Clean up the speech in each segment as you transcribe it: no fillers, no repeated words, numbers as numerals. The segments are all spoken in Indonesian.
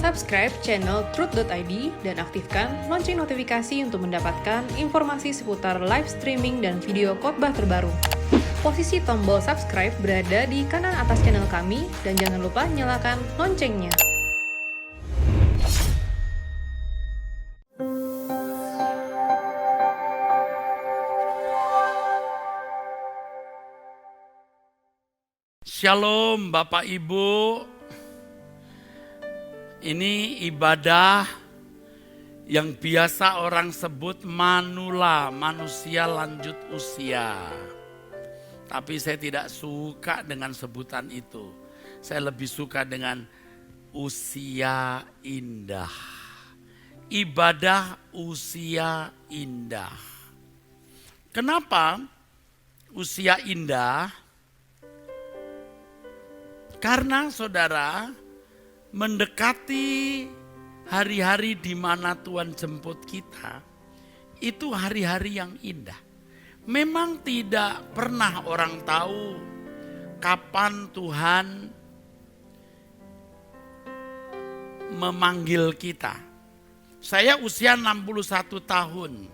Subscribe channel Truth.id dan aktifkan lonceng notifikasi untuk mendapatkan informasi seputar live streaming dan video khotbah terbaru. Posisi tombol subscribe berada di kanan atas channel kami dan jangan lupa nyalakan loncengnya. Shalom Bapak Ibu. Ini ibadah yang biasa orang sebut manula, manusia lanjut usia. Tapi saya tidak suka dengan sebutan itu. Saya lebih suka dengan usia indah. Ibadah usia indah. Kenapa usia indah? Karena saudara mendekati hari-hari di mana Tuhan jemput kita, itu hari-hari yang indah. Memang tidak pernah orang tahu kapan Tuhan memanggil kita. Saya usia 61 tahun.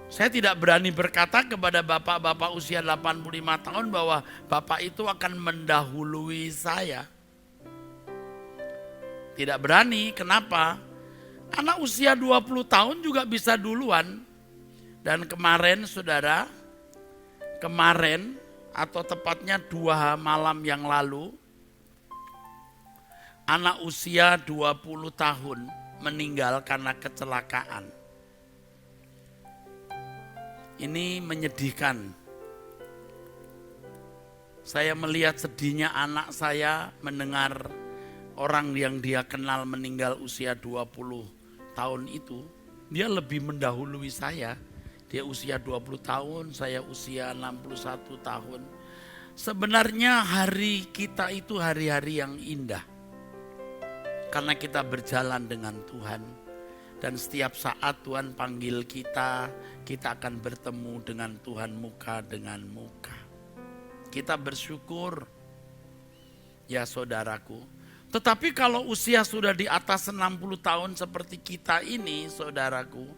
Saya tidak berani berkata kepada bapak-bapak usia 85 tahun bahwa bapak itu akan mendahului saya. Tidak berani, kenapa? Anak usia 20 tahun juga bisa duluan. Dan kemarin saudara, atau tepatnya 2 malam yang lalu, anak usia 20 tahun meninggal karena kecelakaan. Ini menyedihkan. Saya melihat sedihnya anak saya mendengar orang yang dia kenal meninggal usia 20 tahun itu. Dia lebih mendahului saya. Dia usia 20 tahun, saya usia 61 tahun. Sebenarnya hari kita itu hari-hari yang indah. Karena kita berjalan dengan Tuhan. Dan setiap saat Tuhan panggil kita akan bertemu dengan Tuhan muka dengan muka. Kita bersyukur, ya saudaraku. Tetapi kalau usia sudah di atas 60 tahun seperti kita ini, saudaraku,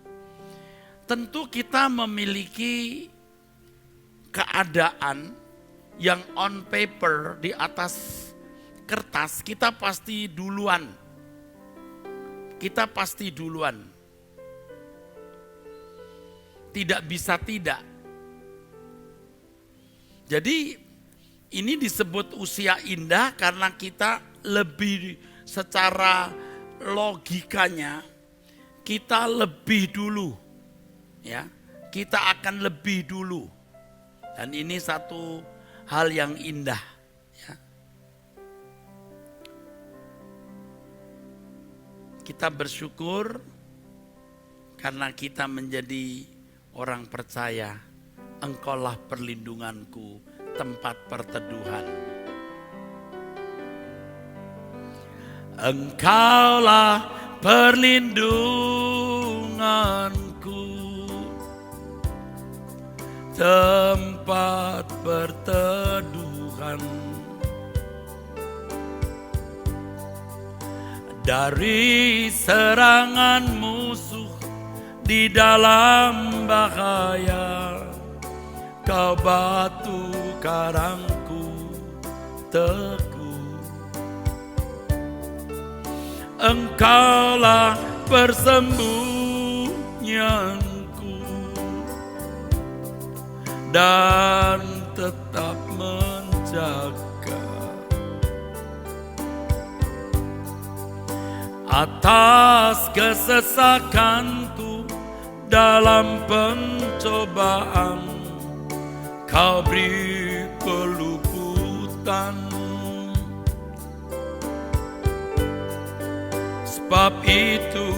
tentu kita memiliki keadaan yang on paper di atas kertas, kita pasti duluan. Kita pasti duluan. Tidak bisa tidak. Jadi ini disebut usia indah karena kita lebih secara logikanya kita lebih dulu. Ya, kita akan lebih dulu. Dan ini satu hal yang indah. Kita bersyukur karena kita menjadi orang percaya. Engkaulah perlindunganku, tempat perteduhan. Engkaulah perlindunganku, tempat perteduhan. Dari serangan musuh di dalam bahaya, kau batu karangku teguh. Engkaulah persembunyianku dan tetap menjaga. Atas kesesakanku dalam pencobaan, kau beri peluputan. Sebab itu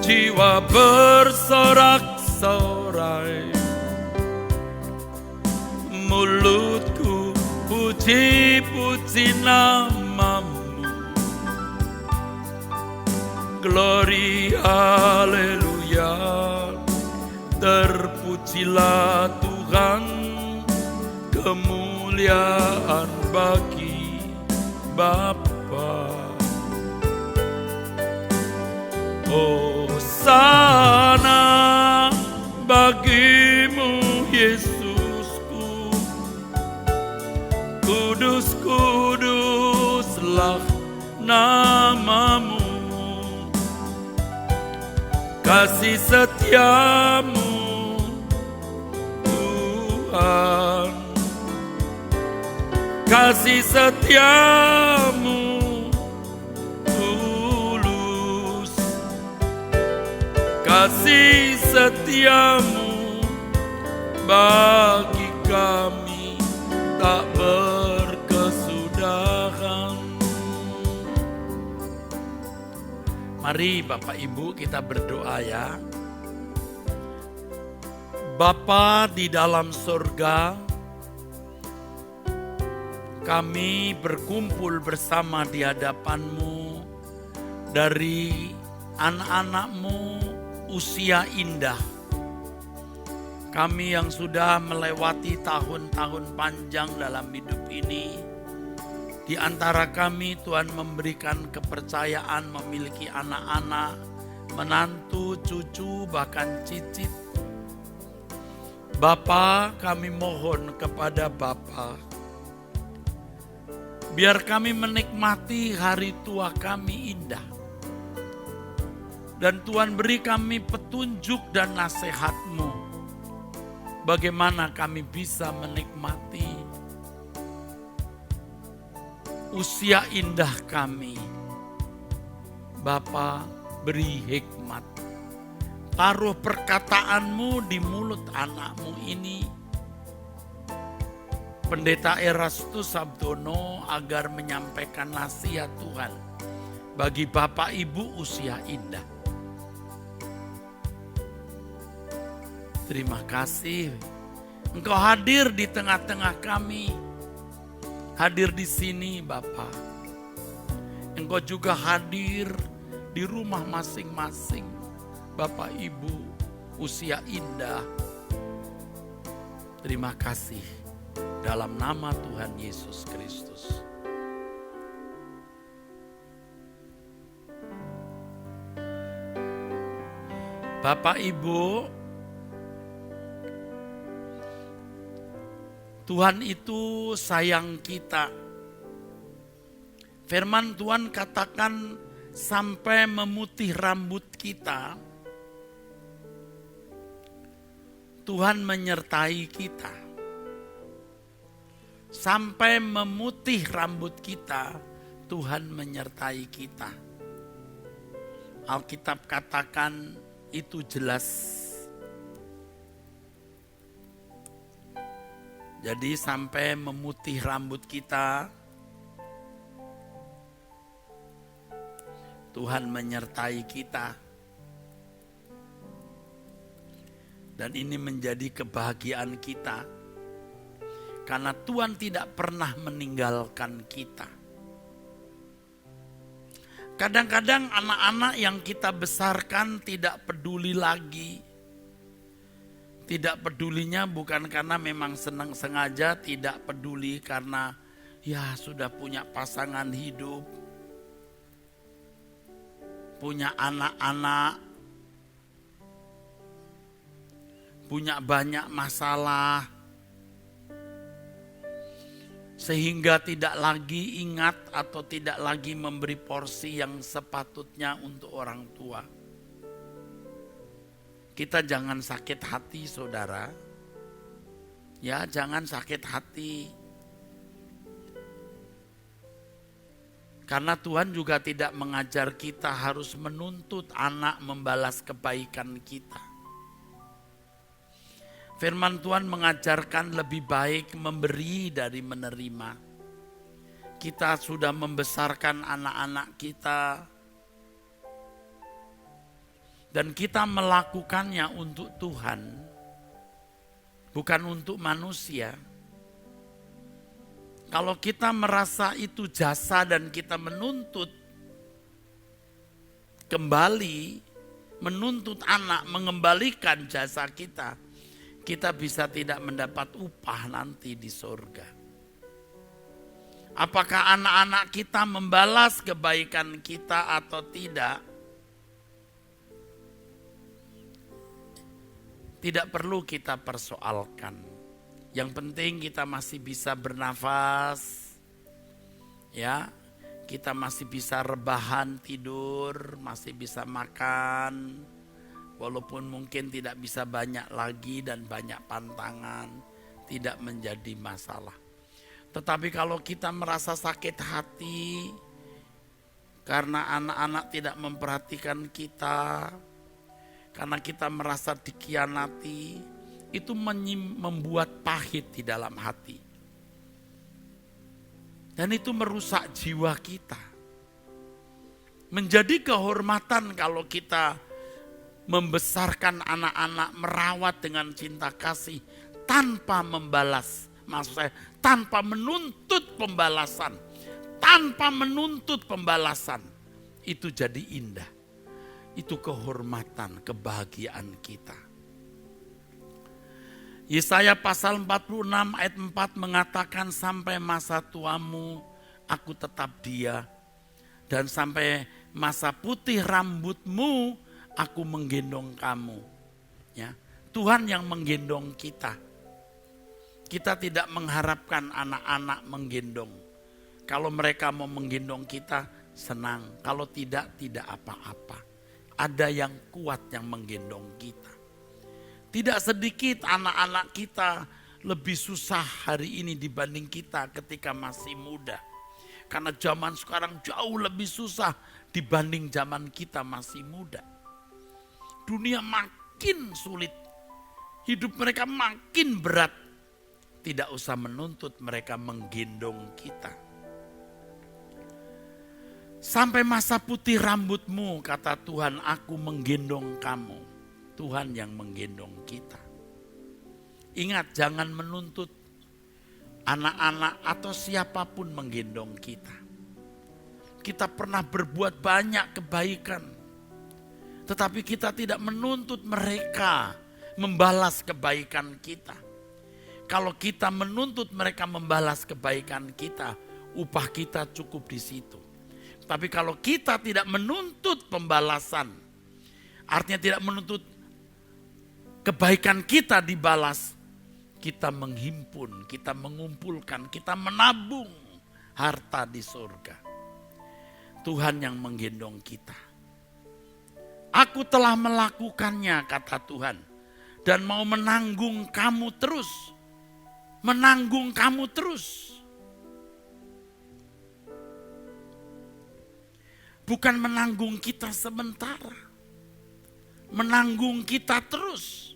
jiwa bersorak-sorai, mulutku puji-puji namamu. Glory, haleluya, terpujilah Tuhan, kemuliaan bagi Bapa. terpujilah namamu. Kasih setiamu Tuhan, kasih setiamu tulus, kasih setiamu bagi kami tak berkesudahan. Mari Bapak Ibu kita berdoa ya. Bapa di dalam surga, kami berkumpul bersama di hadapan-Mu dari anak-anak-Mu usia indah. Kami yang sudah melewati tahun-tahun panjang dalam hidup ini, di antara kami Tuhan memberikan kepercayaan memiliki anak-anak, menantu, cucu, bahkan cicit. Bapa, kami mohon kepada Bapa, biar kami menikmati hari tua kami indah. Dan Tuhan beri kami petunjuk dan nasihat-Mu, bagaimana kami bisa menikmati usia indah kami. Bapa, beri hikmat. Taruh perkataan-Mu di mulut anak-Mu ini, Pendeta Erastus Sabdono, agar menyampaikan nasihat Tuhan bagi Bapak Ibu usia indah. Terima kasih Engkau hadir di tengah-tengah kami. Hadir di sini Bapa. Engkau juga hadir di rumah masing-masing Bapak Ibu usia indah. Terima kasih dalam nama Tuhan Yesus Kristus. Bapak Ibu, Tuhan itu sayang kita. Firman Tuhan katakan sampai memutih rambut kita. Tuhan menyertai kita. Sampai memutih rambut kita, Tuhan menyertai kita. Alkitab katakan itu jelas. Jadi sampai memutih rambut kita, Tuhan menyertai kita. Dan ini menjadi kebahagiaan kita. Karena Tuhan tidak pernah meninggalkan kita. Kadang-kadang anak-anak yang kita besarkan tidak peduli lagi. Tidak pedulinya bukan karena memang senang sengaja, tidak peduli karena ya sudah punya pasangan hidup. Punya anak-anak. Punya banyak masalah. Sehingga tidak lagi ingat atau tidak lagi memberi porsi yang sepatutnya untuk orang tua. Kita jangan sakit hati saudara. Ya, jangan sakit hati. Karena Tuhan juga tidak mengajar kita harus menuntut anak membalas kebaikan kita. Firman Tuhan mengajarkan lebih baik memberi dari menerima. Kita sudah membesarkan anak-anak kita. Dan kita melakukannya untuk Tuhan. Bukan untuk manusia. Kalau kita merasa itu jasa dan kita menuntut kembali, menuntut anak mengembalikan jasa kita, kita bisa tidak mendapat upah nanti di surga. Apakah anak-anak kita membalas kebaikan kita atau tidak? Tidak perlu kita persoalkan. Yang penting kita masih bisa bernafas. Ya, kita masih bisa rebahan tidur, masih bisa makan, walaupun mungkin tidak bisa banyak lagi dan banyak pantangan, tidak menjadi masalah. Tetapi kalau kita merasa sakit hati karena anak-anak tidak memperhatikan kita, karena kita merasa dikhianati, itu membuat pahit di dalam hati. Dan itu merusak jiwa kita. Menjadi kehormatan kalau kita membesarkan anak-anak, merawat dengan cinta kasih tanpa membalas. Maksud saya, tanpa menuntut pembalasan. Tanpa menuntut pembalasan. Itu jadi indah. Itu kehormatan, kebahagiaan kita. Yesaya pasal 46 ayat 4 mengatakan, sampai masa tuamu aku tetap dia, dan sampai masa putih rambutmu aku menggendong kamu. Ya, Tuhan yang menggendong kita. Kita tidak mengharapkan anak-anak menggendong. Kalau mereka mau menggendong kita, senang. Kalau tidak, tidak apa-apa. Ada yang kuat yang menggendong kita. Tidak sedikit anak-anak kita lebih susah hari ini dibanding kita ketika masih muda. Karena zaman sekarang jauh lebih susah dibanding zaman kita masih muda. Dunia makin sulit, hidup mereka makin berat. Tidak usah menuntut mereka menggendong kita. Sampai masa putih rambutmu, kata Tuhan, aku menggendong kamu. Tuhan yang menggendong kita. Ingat, jangan menuntut anak-anak atau siapapun menggendong kita. Kita pernah berbuat banyak kebaikan, tetapi kita tidak menuntut mereka membalas kebaikan kita. Kalau kita menuntut mereka membalas kebaikan kita, upah kita cukup di situ. Tapi kalau kita tidak menuntut pembalasan, artinya tidak menuntut kebaikan kita dibalas, kita menghimpun, kita mengumpulkan, kita menabung harta di surga. Tuhan yang menggendong kita. Aku telah melakukannya, kata Tuhan, dan mau menanggung kamu terus. Menanggung kamu terus. Bukan menanggung kita sementara. Menanggung kita terus.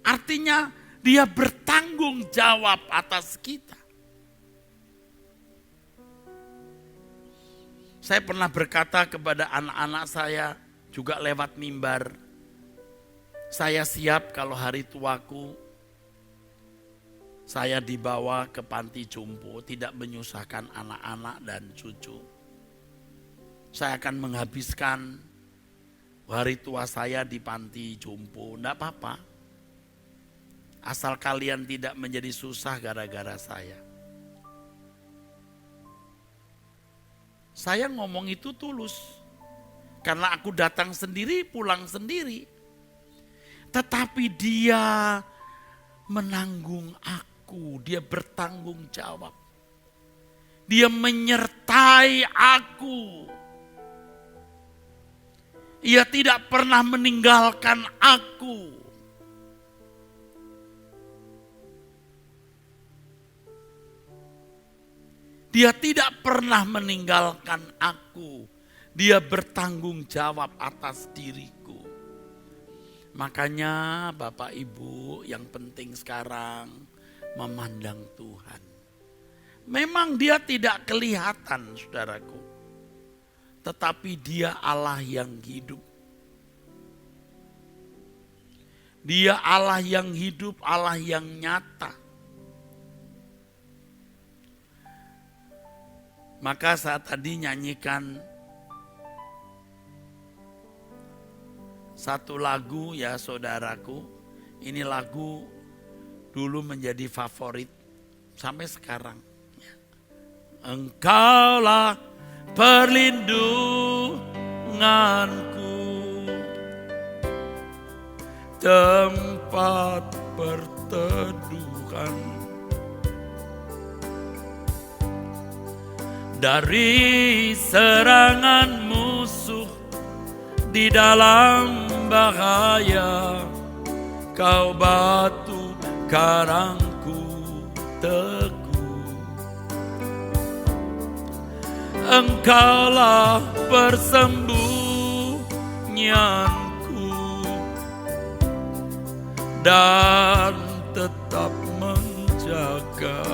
Artinya dia bertanggung jawab atas kita. Saya pernah berkata kepada anak-anak saya juga lewat mimbar. Saya siap kalau hari tuaku saya dibawa ke panti jompo, tidak menyusahkan anak-anak dan cucu. Saya akan menghabiskan hari tua saya di panti jompo, enggak apa-apa. Asal kalian tidak menjadi susah gara-gara saya. Saya ngomong itu tulus. Karena aku datang sendiri, pulang sendiri. Tetapi dia menanggung aku, dia bertanggung jawab. Dia menyertai aku. Ia tidak pernah meninggalkan aku. Dia tidak pernah meninggalkan aku. Dia bertanggung jawab atas diriku. Makanya Bapak Ibu yang penting sekarang memandang Tuhan. Memang dia tidak kelihatan, saudaraku. Tetapi dia Allah yang hidup. Dia Allah yang hidup, Allah yang nyata. Maka saat tadi nyanyikan satu lagu ya saudaraku, ini lagu dulu menjadi favorit sampai sekarang. Engkaulah perlindunganku, tempat perteduhan dari serangan musuh di dalam bahaya. Kau batu karangku teguh, Engkaulah persembunyianku dan tetap menjaga.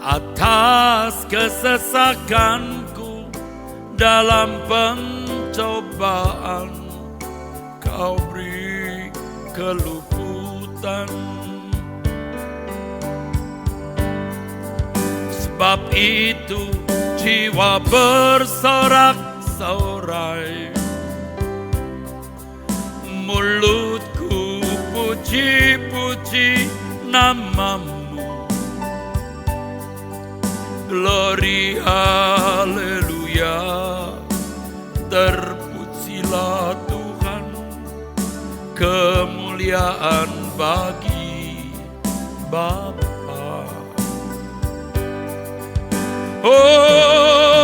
Atas kesesakanku dalam pencobaan, Kau beri keluputan. Sebab itu jiwa bersorak-sorai, mulutku puji-puji namamu. Glory haleluya, terpujilah Tuhan, kemuliaan bagi Bapa.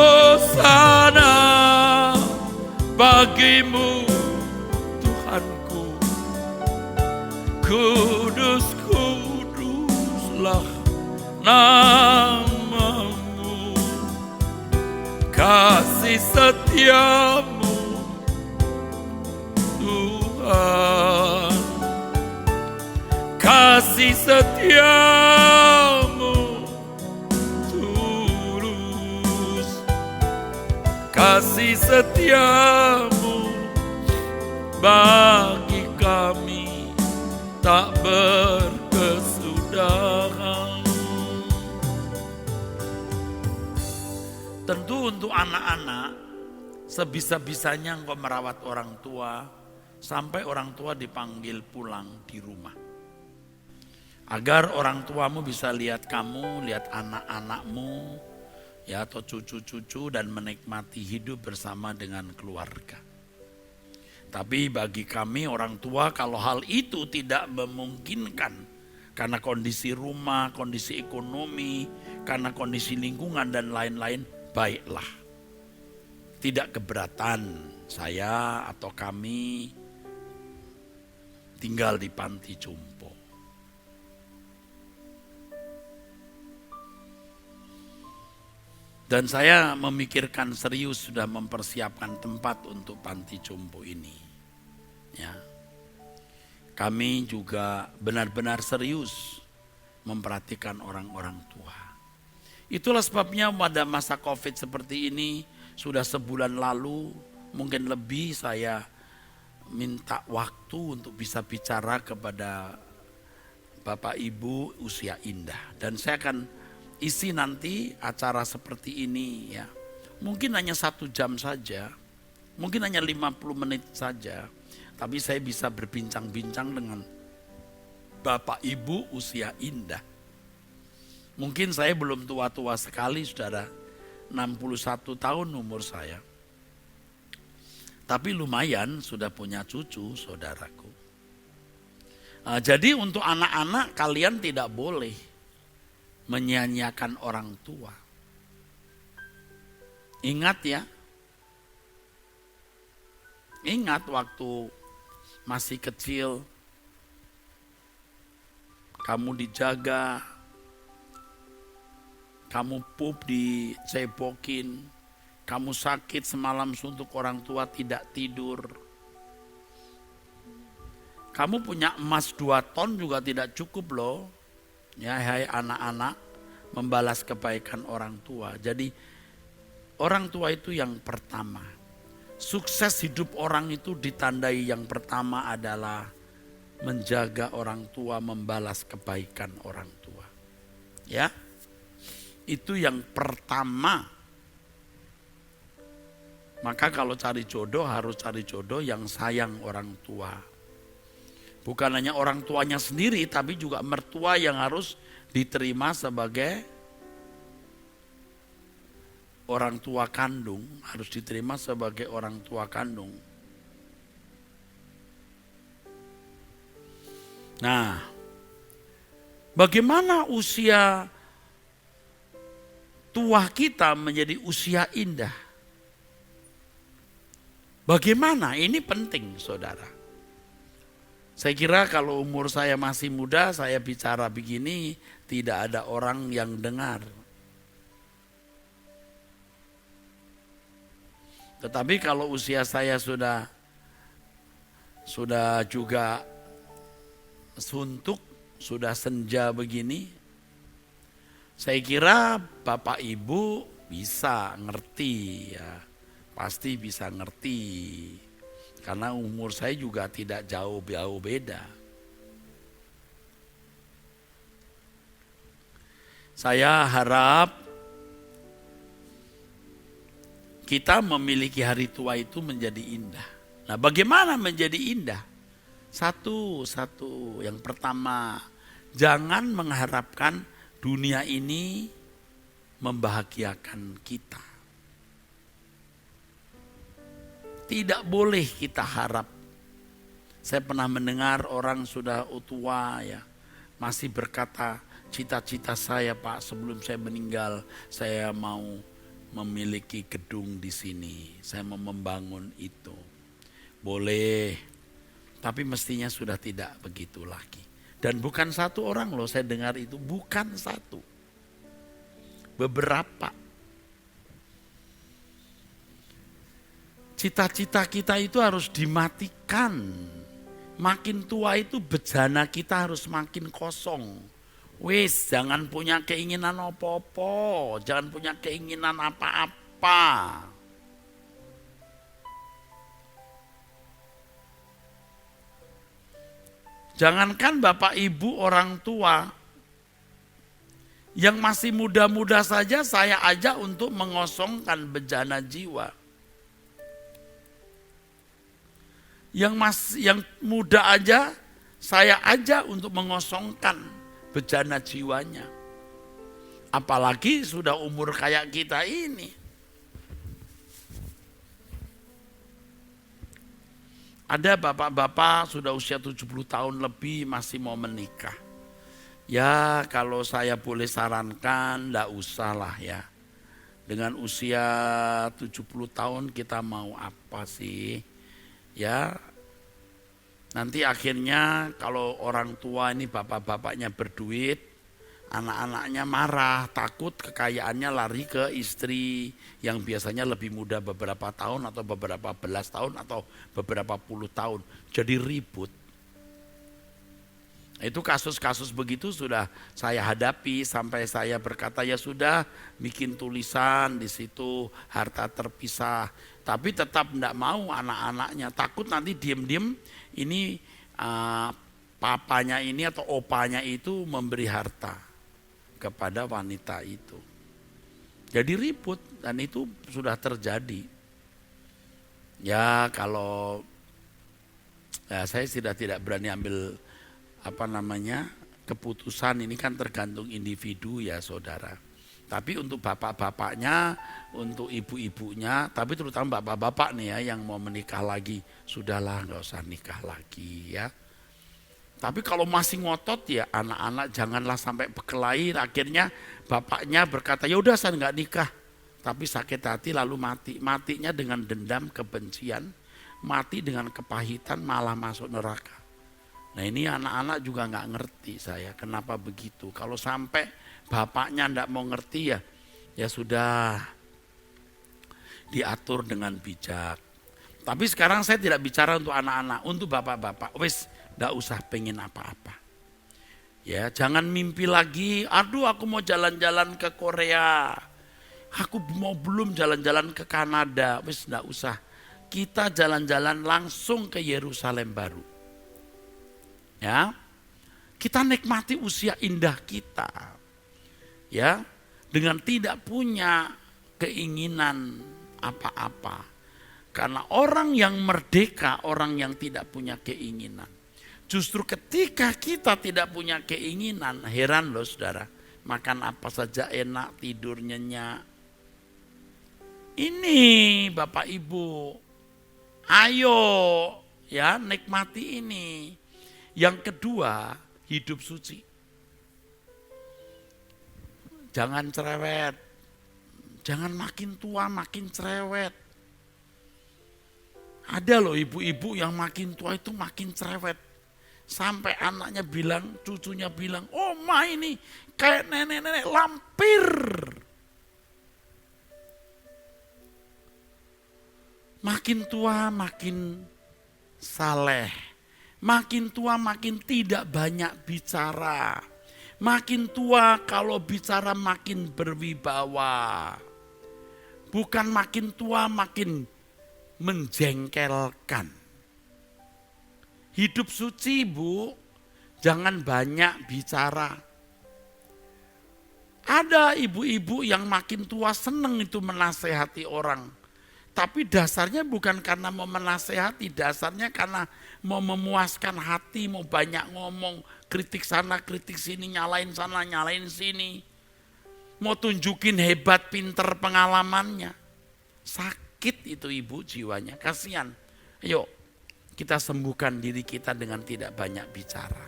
Hosana bagimu Tuhanku, kudus kuduslah namamu. Kasih setiamu Tuhan, kasih setiamu tulus, kasih setiamu bagi kami tak berkesudahan. Tentu untuk anak-anak, sebisa-bisanya engkau merawat orang tua sampai orang tua dipanggil pulang di rumah. Agar orang tuamu bisa lihat kamu, lihat anak-anakmu, ya, atau cucu-cucu, dan menikmati hidup bersama dengan keluarga. Tapi bagi kami orang tua, kalau hal itu tidak memungkinkan karena kondisi rumah, kondisi ekonomi, karena kondisi lingkungan dan lain-lain, baiklah, tidak keberatan saya atau kami tinggal di panti jompo. Dan saya memikirkan serius, sudah mempersiapkan tempat untuk panti jompo ini. Ya. Kami juga benar-benar serius memperhatikan orang-orang tua. Itulah sebabnya pada masa COVID seperti ini, sudah sebulan lalu, mungkin lebih, saya minta waktu untuk bisa bicara kepada Bapak Ibu usia indah. Dan saya akan isi nanti acara seperti ini, ya. Mungkin hanya 1 jam saja, mungkin hanya 50 menit saja, tapi saya bisa berbincang-bincang dengan Bapak Ibu usia indah. Mungkin saya belum tua-tua sekali, saudara, 61 tahun umur saya. Tapi lumayan sudah punya cucu, saudaraku. Jadi untuk anak-anak, kalian tidak boleh menyia-nyiakan orang tua. Ingat ya, ingat waktu masih kecil, kamu dijaga, kamu pup dicebokin, kamu sakit semalam suntuk, orang tua tidak tidur. Kamu punya emas 2 ton juga tidak cukup loh. Ya, hai anak-anak, membalas kebaikan orang tua. Jadi orang tua itu yang pertama. Sukses hidup orang itu ditandai yang pertama adalah menjaga orang tua, membalas kebaikan orang tua. Ya. Itu yang pertama. Maka kalau cari jodoh harus cari jodoh yang sayang orang tua. Bukan hanya orang tuanya sendiri, tapi juga mertua yang harus diterima sebagai orang tua kandung. Harus diterima sebagai orang tua kandung. Nah, Bagaimana usia tua kita menjadi usia indah? Bagaimana? Ini penting, saudara. Saya kira kalau umur saya masih muda, saya bicara begini, tidak ada orang yang dengar. Tetapi kalau usia saya sudah juga suntuk, sudah senja begini, saya kira Bapak Ibu bisa ngerti ya, pasti bisa ngerti. Karena umur saya juga tidak jauh-jauh beda. Saya harap kita memiliki hari tua itu menjadi indah. Nah, bagaimana menjadi indah? Satu, yang pertama, jangan mengharapkan dunia ini membahagiakan kita. Tidak boleh kita harap. Saya pernah mendengar orang sudah tua ya, masih berkata, cita-cita saya Pak sebelum saya meninggal, saya mau memiliki gedung di sini, saya mau membangun itu. Boleh, tapi mestinya sudah tidak begitu lagi. Dan bukan satu orang loh, saya dengar itu bukan satu, beberapa. Cita-cita kita itu harus dimatikan. Makin tua itu bejana kita harus makin kosong. Wis, jangan punya keinginan apa-apa, jangan punya keinginan apa-apa. Jangankan Bapak Ibu orang tua, yang masih muda-muda saja saya ajak untuk mengosongkan bejana jiwa. Yang muda aja saya ajak untuk mengosongkan bejana jiwanya. Apalagi sudah umur kayak kita ini. Ada bapak-bapak sudah usia 70 tahun lebih masih mau menikah. Ya kalau saya boleh sarankan enggak usah lah ya. Dengan usia 70 tahun kita mau apa sih? Ya, nanti akhirnya kalau orang tua ini bapak-bapaknya berduit, anak-anaknya marah, takut kekayaannya lari ke istri yang biasanya lebih muda beberapa tahun atau beberapa belas tahun atau beberapa puluh tahun. Jadi ribut. Itu kasus-kasus begitu sudah saya hadapi sampai saya berkata ya sudah bikin tulisan di situ harta terpisah. Tapi tetap tidak mau anak-anaknya, takut nanti diem-diem ini papanya ini atau opanya itu memberi harta kepada wanita itu. Jadi ribut dan itu sudah terjadi. Ya kalau ya saya tidak berani ambil keputusan, ini kan tergantung individu ya saudara. Tapi untuk bapak-bapaknya, untuk ibu-ibunya, tapi terutama bapak-bapak nih ya yang mau menikah lagi, sudahlah nggak usah nikah lagi ya. Tapi kalau masih ngotot ya anak-anak janganlah sampai berkelahi, akhirnya bapaknya berkata ya udah saya nggak nikah, tapi sakit hati lalu mati. Matinya dengan dendam, kebencian, mati dengan kepahitan, malah masuk neraka. Nah ini anak-anak juga nggak ngerti saya kenapa begitu. Kalau sampai bapaknya ndak mau ngerti ya sudah diatur dengan bijak. Tapi sekarang saya tidak bicara untuk anak-anak, untuk bapak-bapak. Wes ndak usah pengen apa-apa. Ya jangan mimpi lagi. Aduh aku mau jalan-jalan ke Korea. Aku mau belum jalan-jalan ke Kanada. Wes ndak usah. Kita jalan-jalan langsung ke Yerusalem baru. Ya, kita nikmati usia indah kita. Ya, dengan tidak punya keinginan apa-apa. Karena orang yang merdeka, orang yang tidak punya keinginan. Justru ketika kita tidak punya keinginan, heran loh saudara, makan apa saja enak, tidur nyenyak. Ini Bapak Ibu, ayo ya nikmati ini. Yang kedua, hidup suci. jangan cerewet. Jangan makin tua makin cerewet. Ada loh ibu-ibu yang makin tua itu makin cerewet. Sampai anaknya bilang, cucunya bilang, oh ma ini kayak nenek-nenek lampir. Makin tua makin saleh. Makin tua makin tidak banyak bicara. Makin tua kalau bicara makin berwibawa. Bukan makin tua makin menjengkelkan. Hidup suci Bu, jangan banyak bicara. Ada ibu-ibu yang makin tua seneng itu menasehati orang. Tapi dasarnya bukan karena mau menasehati, dasarnya karena mau memuaskan hati, mau banyak ngomong, kritik sana, kritik sini, nyalain sana, nyalain sini. Mau tunjukin hebat, pinter pengalamannya. Sakit itu ibu jiwanya, kasihan. Ayo kita sembuhkan diri kita dengan tidak banyak bicara.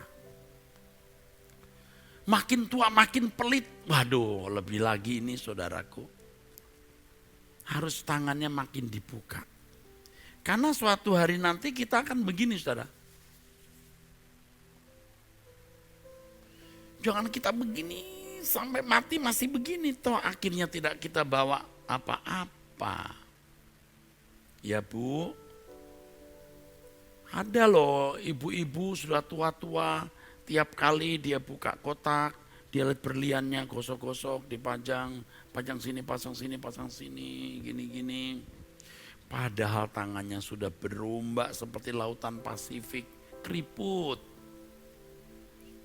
Makin tua makin pelit. Waduh, lebih lagi ini saudaraku. Harus tangannya makin dibuka. Karena suatu hari nanti kita akan begini saudara. Jangan kita begini sampai mati masih begini. Toh akhirnya tidak kita bawa apa-apa. Ya Bu. Ada loh ibu-ibu sudah tua-tua, tiap kali dia buka kotak, dia lihat berliannya gosok-gosok, dipajang, pajang sini, pasang sini, pasang sini, gini-gini. Padahal tangannya sudah berombak seperti lautan Pasifik, keriput.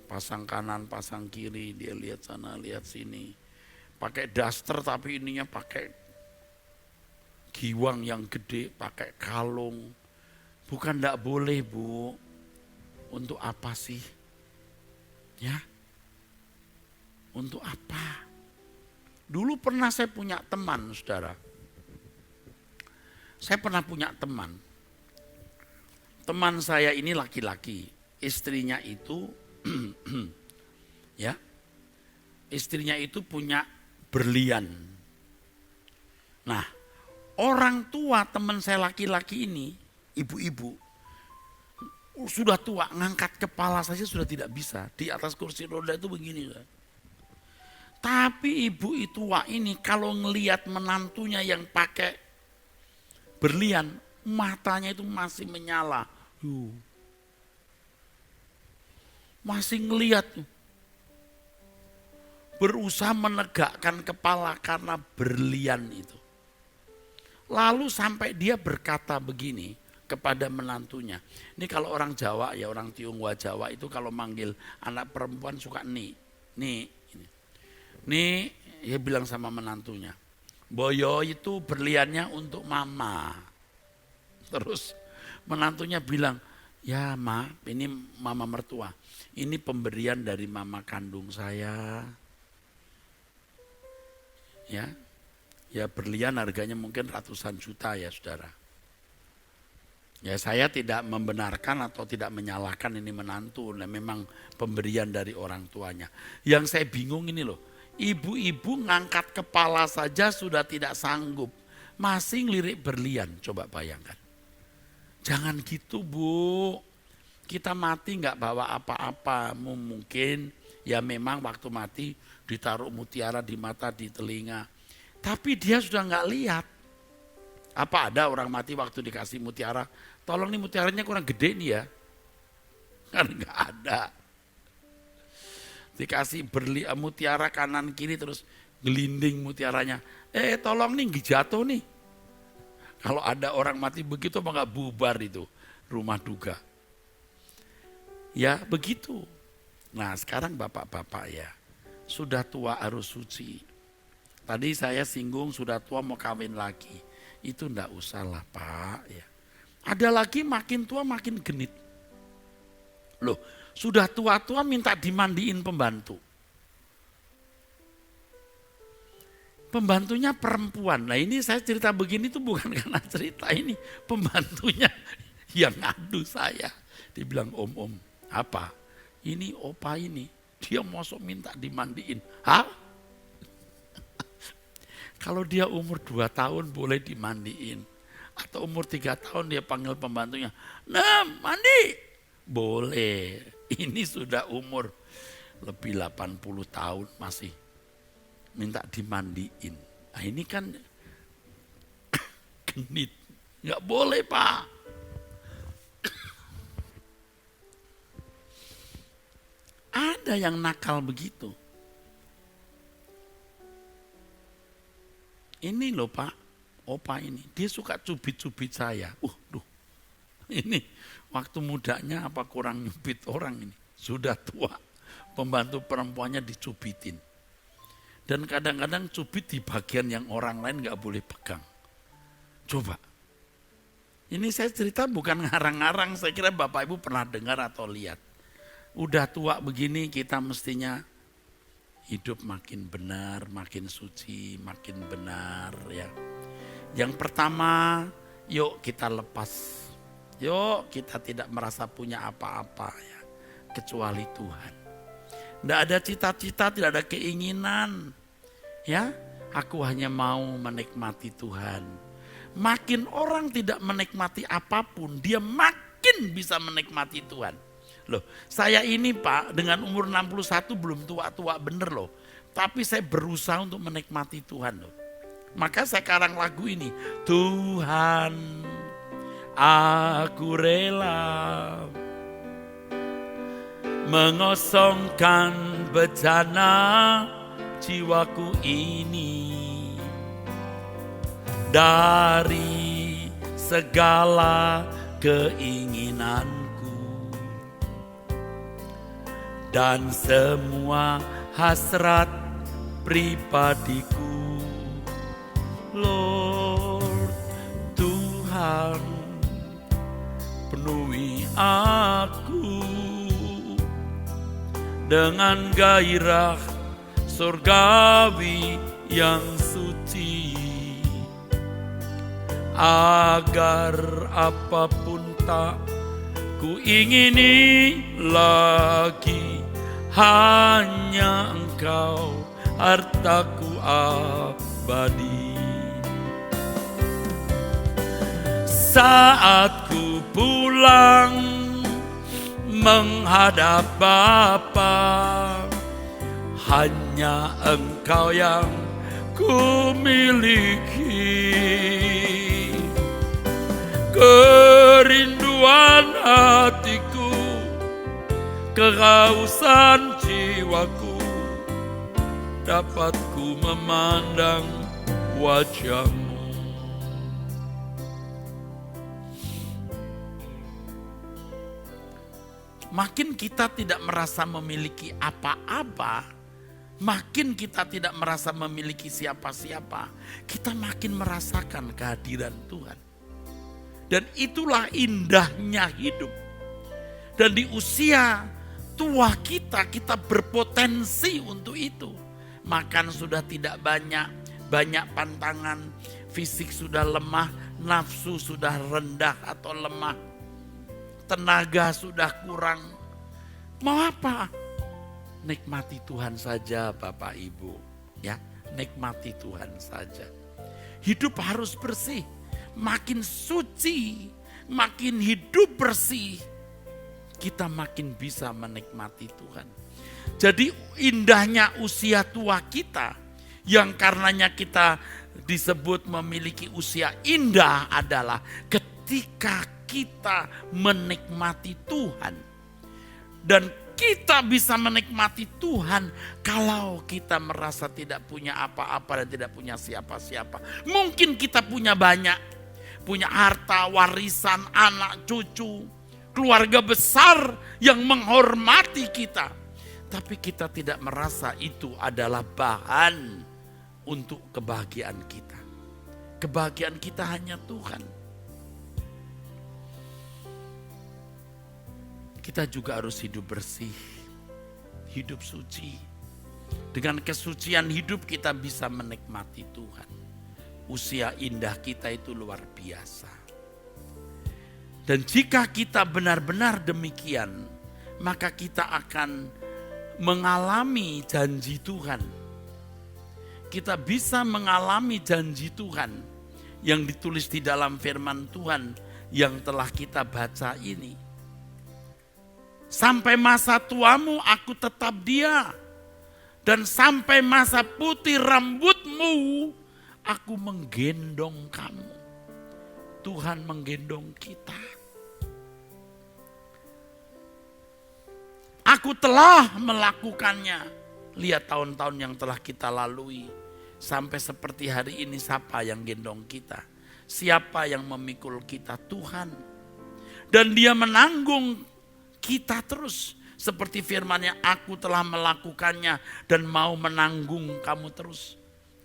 Pasang kanan, pasang kiri, dia lihat sana, lihat sini. Pakai daster tapi ininya pakai giwang yang gede, pakai kalung. Bukan enggak boleh Bu, untuk apa sih? Ya, untuk apa? Dulu pernah saya punya teman saudara. Saya pernah punya teman. Teman saya ini laki-laki, istrinya itu, ya, istrinya itu punya berlian. Nah, orang tua teman saya laki-laki ini, ibu-ibu sudah tua, ngangkat kepala saja sudah tidak bisa. Di atas kursi roda itu begini. Tapi ibu tua ini kalau ngelihat menantunya yang pakai berlian, matanya itu masih menyala. Masih ngelihat. Berusaha menegakkan kepala karena berlian itu. Lalu sampai dia berkata begini kepada menantunya. Ini kalau orang Jawa ya, orang Tionghoa Jawa itu kalau manggil anak perempuan suka nih. Nih, dia bilang sama menantunya. Boyo itu berliannya untuk mama. Terus menantunya bilang, ya ma, ini mama mertua. Ini pemberian dari mama kandung saya. Ya berlian harganya mungkin ratusan juta ya saudara. Ya saya tidak membenarkan atau tidak menyalahkan ini menantu, nah, memang pemberian dari orang tuanya. Yang saya bingung ini loh, ibu-ibu ngangkat kepala saja sudah tidak sanggup, masih ngelirik berlian, coba bayangkan. Jangan gitu Bu, kita mati nggak bawa apa-apa, mungkin ya memang waktu mati ditaruh mutiara di mata, di telinga, tapi dia sudah nggak lihat. Apa ada orang mati waktu dikasih mutiara, tolong nih mutiaranya kurang gede nih ya. Kan enggak ada. Dikasih mutiara kanan kiri terus gelinding mutiaranya. Tolong nih jatuh nih. Kalau ada orang mati begitu apa enggak bubar itu rumah duka. Ya begitu. Nah sekarang bapak-bapak ya, sudah tua harus suci. Tadi saya singgung sudah tua mau kawin lagi. Itu enggak usah lah Pak ya. Ada lagi makin tua makin genit. Loh, sudah tua-tua minta dimandiin pembantu. Pembantunya perempuan. Nah ini saya cerita begini tuh bukan karena cerita ini. Pembantunya yang ngadu saya. Dia bilang, om, apa? Ini opa ini. Dia mosok minta dimandiin. Hah? Kalau dia umur 2 tahun boleh dimandiin. Atau umur 3 tahun dia panggil pembantunya, nah mandi. Boleh. Ini sudah umur lebih 80 tahun masih minta dimandiin. Nah ini kan genit. Nggak boleh Pak. Ada yang nakal begitu. Ini loh Pak, opa ini, dia suka cubit-cubit saya. Ini waktu mudanya apa kurang nyubit orang ini. Sudah tua, pembantu perempuannya dicubitin. Dan kadang-kadang cubit di bagian yang orang lain gak boleh pegang. Coba, ini saya cerita bukan ngarang-ngarang, saya kira Bapak Ibu pernah dengar atau lihat. Udah tua begini kita mestinya hidup makin benar, makin suci, makin benar ya. Yang pertama, yuk kita lepas. Yuk kita tidak merasa punya apa-apa ya, kecuali Tuhan. Tidak ada cita-cita, tidak ada keinginan. Ya, aku hanya mau menikmati Tuhan. Makin orang tidak menikmati apapun, dia makin bisa menikmati Tuhan. Loh, saya ini Pak dengan umur 61 belum tua-tua bener loh. Tapi saya berusaha untuk menikmati Tuhan loh. Maka saya karang lagu ini. Tuhan, aku rela mengosongkan bejana jiwaku ini dari segala keinginanku dan semua hasrat pribadiku. Lord Tuhan, penuhi aku dengan gairah surgawi yang suci, agar apapun tak ku ingini lagi, hanya Engkau hartaku abadi. Saat ku pulang menghadap Bapa, hanya Engkau yang ku miliki. Kerinduan hatiku, kehausan jiwaku, dapat ku memandang wajah-Mu. Makin kita tidak merasa memiliki apa-apa, makin kita tidak merasa memiliki siapa-siapa, kita makin merasakan kehadiran Tuhan. Dan itulah indahnya hidup. Dan di usia tua kita berpotensi untuk itu. Makan sudah tidak banyak, banyak pantangan, fisik sudah lemah, nafsu sudah rendah atau lemah, tenaga sudah kurang. Mau apa? Nikmati Tuhan saja Bapak Ibu. Ya, nikmati Tuhan saja. Hidup harus bersih. Makin suci, makin hidup bersih, kita makin bisa menikmati Tuhan. Jadi indahnya usia tua kita, yang karenanya kita disebut memiliki usia indah adalah ketika kita menikmati Tuhan. Dan kita bisa menikmati Tuhan kalau kita merasa tidak punya apa-apa dan tidak punya siapa-siapa. Mungkin kita punya banyak. Punya harta, warisan, anak, cucu, keluarga besar yang menghormati kita. Tapi kita tidak merasa itu adalah bahan untuk kebahagiaan kita. Kebahagiaan kita hanya Tuhan. Kita juga harus hidup bersih, hidup suci. Dengan kesucian hidup kita bisa menikmati Tuhan. Usia indah kita itu luar biasa. Dan jika kita benar-benar demikian, maka kita akan mengalami janji Tuhan. kita bisa mengalami janji Tuhan yang ditulis di dalam firman Tuhan yang telah kita baca ini. Sampai masa tuamu aku tetap dia, dan sampai masa putih rambutmu aku menggendong kamu. Tuhan menggendong kita. Aku telah melakukannya. Lihat tahun-tahun yang telah kita lalui. Sampai seperti hari ini, siapa yang gendong kita? Siapa yang memikul kita? Tuhan. Dan dia menanggung kita terus. Seperti firman-Nya, aku telah melakukannya dan mau menanggung kamu terus.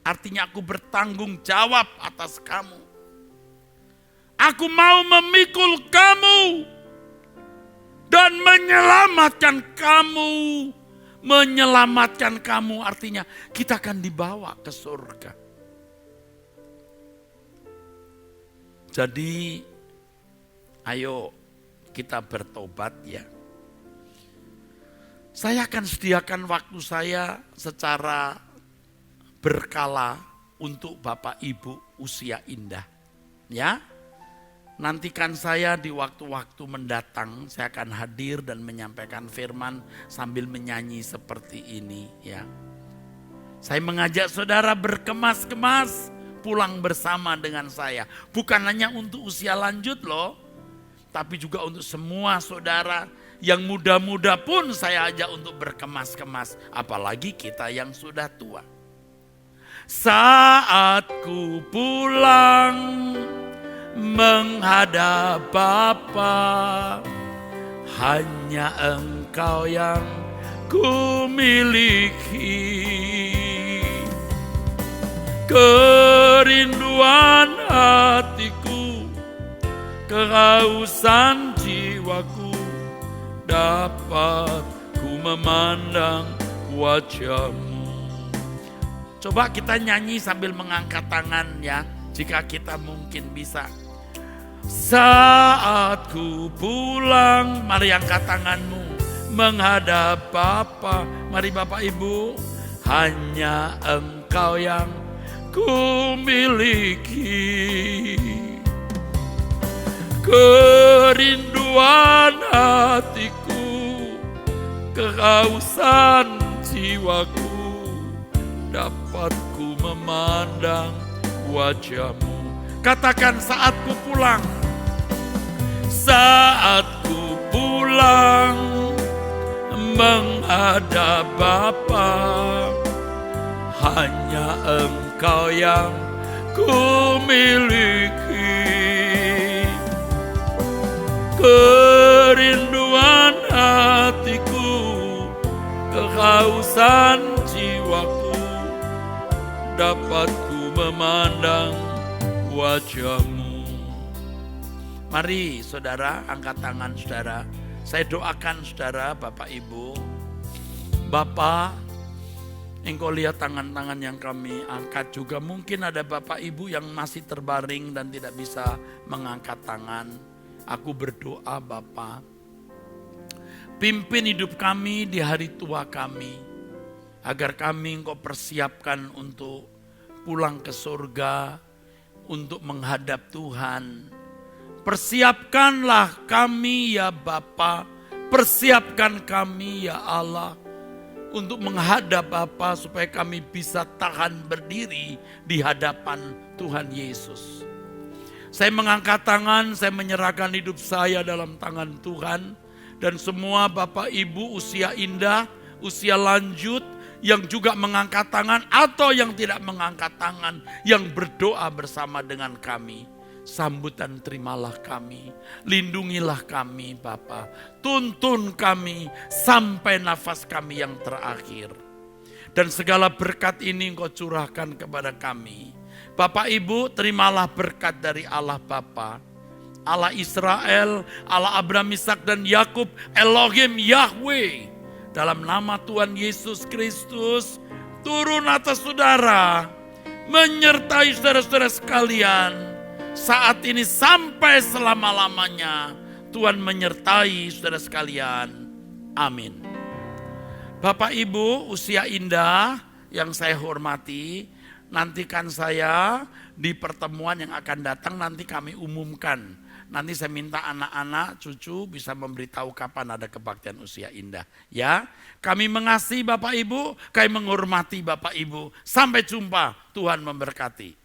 Artinya aku bertanggung jawab atas kamu. Aku mau memikul kamu dan menyelamatkan kamu. Menyelamatkan kamu artinya kita akan dibawa ke surga. Jadi ayo kita bertobat ya. Saya akan sediakan waktu saya secara berkala untuk Bapak Ibu usia indah. Ya. Nantikan saya di waktu-waktu mendatang, saya akan hadir dan menyampaikan firman sambil menyanyi seperti ini ya. Saya mengajak saudara berkemas-kemas pulang bersama dengan saya. Bukan hanya untuk usia lanjut loh, tapi juga untuk semua saudara yang muda-muda pun saya ajak untuk berkemas-kemas. Apalagi kita yang sudah tua. Saat ku pulang menghadap Bapa, hanya Engkau yang ku miliki. Kerinduan hatiku, kehausan jiwaku, dapat ku memandang wajah-Mu. Coba kita nyanyi sambil mengangkat tangan ya, jika kita mungkin bisa. Saat ku pulang, mari angkat tanganmu menghadap Bapa. Mari Bapak Ibu, hanya Engkau yang ku miliki. Kerinduan hatiku, kehausan jiwaku, dapat ku memandang wajah-Mu. Katakan saat ku pulang. Saat ku pulang menghadap Bapa, hanya Engkau yang ku miliki. Kerinduan hatiku, kehausan jiwaku, dapat ku memandang wajah-Mu. Mari saudara, angkat tangan saudara. Saya doakan saudara, Bapak Ibu. Bapak, Engkau lihat tangan-tangan yang kami angkat juga. Mungkin ada Bapak Ibu yang masih terbaring dan tidak bisa mengangkat tangan. Aku berdoa Bapak, pimpin hidup kami di hari tua kami. Agar kami Engkau persiapkan untuk pulang ke surga, untuk menghadap Tuhan. Persiapkanlah kami ya Bapa, persiapkan kami ya Allah untuk menghadap Bapa supaya kami bisa tahan berdiri di hadapan Tuhan Yesus. Saya mengangkat tangan, saya menyerahkan hidup saya dalam tangan Tuhan, dan semua Bapak Ibu usia indah, usia lanjut yang juga mengangkat tangan atau yang tidak mengangkat tangan, yang berdoa bersama dengan kami. Sambut dan terimalah kami, lindungilah kami Bapa, tuntun kami sampai nafas kami yang terakhir. Dan segala berkat ini Engkau curahkan kepada kami. Bapak Ibu, terimalah berkat dari Allah Bapa, Allah Israel, Allah Abraham, Ishak dan Yakub, Elohim Yahweh. Dalam nama Tuhan Yesus Kristus, turun atas saudara, menyertai saudara-saudara sekalian. Saat ini sampai selama-lamanya, Tuhan menyertai saudara sekalian. Amin. Bapak Ibu usia indah, yang saya hormati, nantikan saya di pertemuan yang akan datang, nanti kami umumkan. Nanti saya minta anak-anak, cucu bisa memberitahu kapan ada kebaktian usia indah. Ya, kami mengasihi Bapak Ibu, kami menghormati Bapak Ibu. Sampai jumpa, Tuhan memberkati.